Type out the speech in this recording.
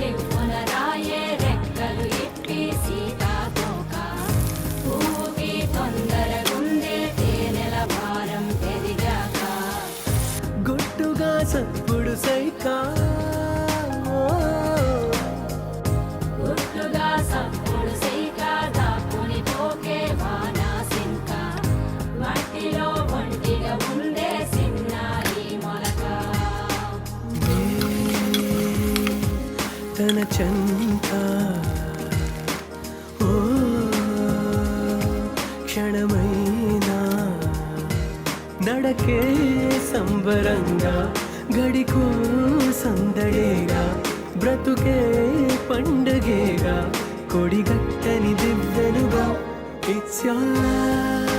రివ్వున రాయే రెక్కలు ఇప్పి సీతాకోక పువ్వుకి తొందరగుందే తేనెల భారం ఎదిగాక గుట్టుగా సప్పుడు సైకా గుట్టుగా సప్పుడు సైక దాక్కుని పోకే వానా సింక మట్టిలో ఒంటిగా ఉందే సిన్నాయి మొలక తన చంత ఓ క్షణమైనా నడకే సంబరంగా గడికో సందడేగా బ్రతుకే పండగేగా కొడిగట్టని దివ్వెనుగా ఇట్స్ యోర్ లవ్